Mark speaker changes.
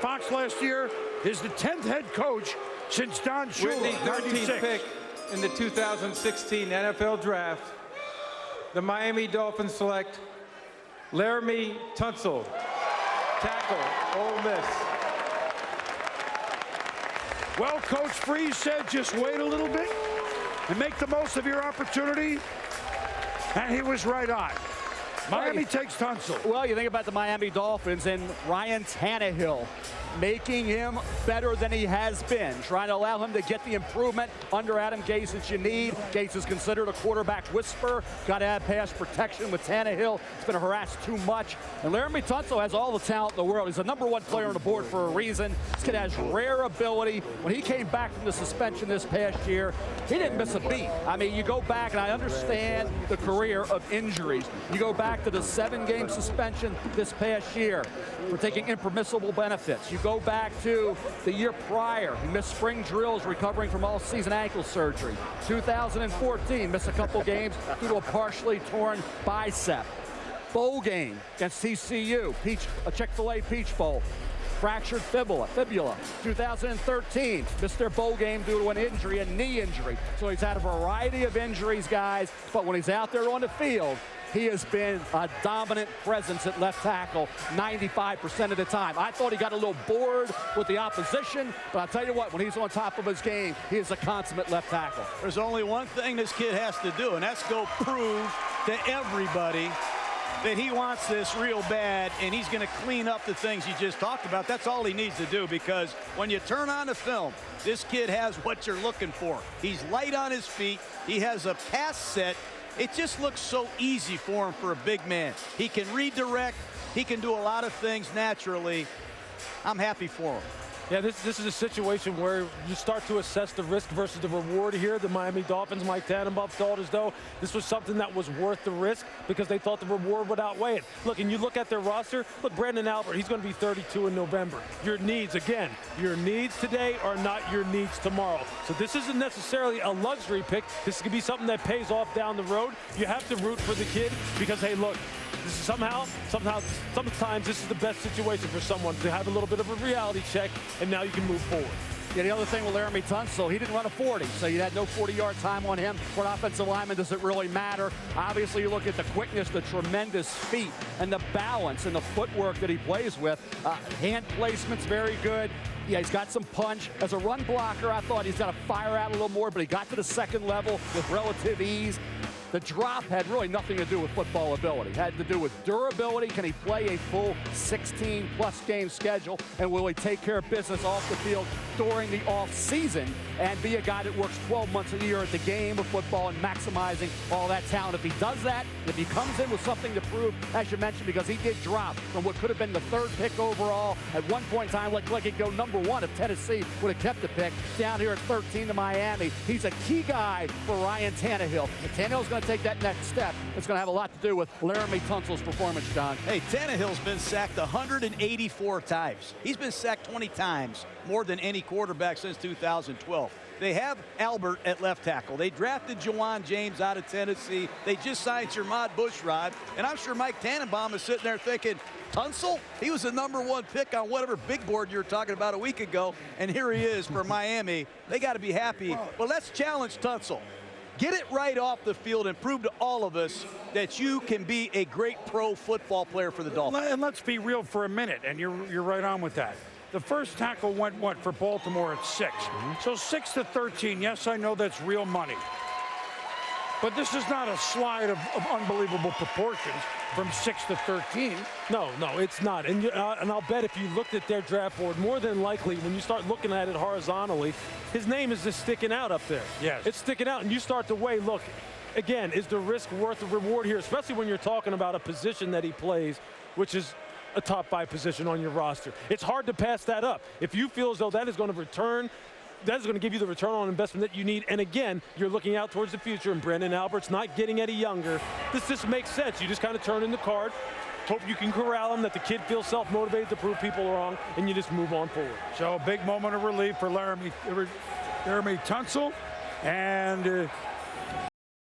Speaker 1: Fox last year, is the 10th head coach since Don Shula.
Speaker 2: With the 13th pick in the 2016 NFL Draft, the Miami Dolphins select Laremy Tunsil, tackle, Ole Miss.
Speaker 1: Well, Coach Freeze said just wait a little bit and make the most of your opportunity, and he was right on. Miami takes Tunsil.
Speaker 3: Well, you think about the Miami Dolphins and Ryan Tannehill making him better than he has been, trying to allow him to get the improvement under Adam Gase that you need. Gase is considered a quarterback whisperer. Got to have pass protection with Tannehill. He's been harassed too much. And Laremy Tunsil has all the talent in the world. He's the #1 player on the board for a reason. This kid has rare ability. When he came back from the suspension this past year, he didn't miss a beat. I mean, you go back, and I understand the career of injuries. You go back to the 7-game suspension this past year for taking impermissible benefits. You go back to the year prior. He missed spring drills recovering from all-season ankle surgery. 2014, missed a couple games due to a partially torn bicep. Bowl game against TCU, a Chick-fil-A Peach Bowl. Fractured fibula. 2013, missed their bowl game due to an injury, a knee injury. So he's had a variety of injuries, guys, but when he's out there on the field, he has been a dominant presence at left tackle 95% of the time. I thought he got a little bored with the opposition, but I'll tell you what, when he's on top of his game, he is a consummate left tackle.
Speaker 4: There's only one thing this kid has to do, and that's go prove to everybody that he wants this real bad, and he's going to clean up the things you just talked about. That's all he needs to do, because when you turn on the film, this kid has what you're looking for. He's light on his feet. He has a pass set. It just looks so easy for him for a big man. He can redirect. He can do a lot of things naturally. I'm happy for him.
Speaker 5: Yeah, this is a situation where you start to assess the risk versus the reward here. The Miami Dolphins, Mike Tannenbaum, thought as though this was something that was worth the risk because they thought the reward would outweigh it. Look, and you look at their roster, look, Brandon Albert, he's going to be 32 in November. Your needs, again, your needs today are not your needs tomorrow. So this isn't necessarily a luxury pick. This could be something that pays off down the road. You have to root for the kid because, hey, look, this is sometimes this is the best situation for someone to have a little bit of a reality check, and now you can move forward.
Speaker 3: Yeah, the other thing with Laremy Tunsil, he didn't run a 40, so you had no 40-yard time on him. For an offensive lineman, does it really matter? Obviously, you look at the quickness, the tremendous feet, and the balance and the footwork that he plays with. Hand placement's very good. Yeah, he's got some punch. As a run blocker, I thought he's got to fire out a little more, but he got to the second level with relative ease. The drop had really nothing to do with football ability. It had to do with durability. Can he play a full 16-plus game schedule? And will he take care of business off the field during the off season and be a guy that works 12 months a year at the game of football and maximizing all that talent? If he does that, if he comes in with something to prove, as you mentioned, because he did drop from what could have been the 3rd pick overall at one point in time, like he'd go #1 if Tennessee would have kept the pick, down here at 13 to Miami. He's a key guy for Ryan Tannehill. And Tannehill's going to take that next step. It's going to have a lot to do with Laremy Tunsil's performance, John.
Speaker 4: Hey, Tannehill's been sacked 184 times. He's been sacked 20 times, more than any quarterback since 2012. They have Albert at left tackle. They drafted Jawan James out of Tennessee. They just signed Jermad Bushrod. And I'm sure Mike Tannenbaum is sitting there thinking, Tunsil, he was the #1 pick on whatever big board you were talking about a week ago. And here he is for Miami. They got to be happy. Well, let's challenge Tunsil. Get it right off the field and prove to all of us that you can be a great pro football player for the Dolphins.
Speaker 1: And let's be real for a minute, and you're right on with that. The first tackle went, what, for Baltimore at 6. So 6 to 13, yes, I know that's real money. But this is not a slide of unbelievable proportions from 6 to 13.
Speaker 5: No, it's not. And I'll bet if you looked at their draft board, more than likely, when you start looking at it horizontally, his name is just sticking out up there.
Speaker 1: Yes.
Speaker 5: It's sticking out, and you start to weigh, look, again, is the risk worth the reward here, especially when you're talking about a position that he plays, which is a top 5 position on your roster. It's hard to pass that up. If you feel as though that is going to return, that is going to give you the return on investment that you need. And again, you're looking out towards the future, and Brandon Albert's not getting any younger. This just makes sense. You just kind of turn in the card, hope you can corral him, that the kid feels self-motivated to prove people wrong, and you just move on forward.
Speaker 1: So a big moment of relief for Laremy Tunsil. And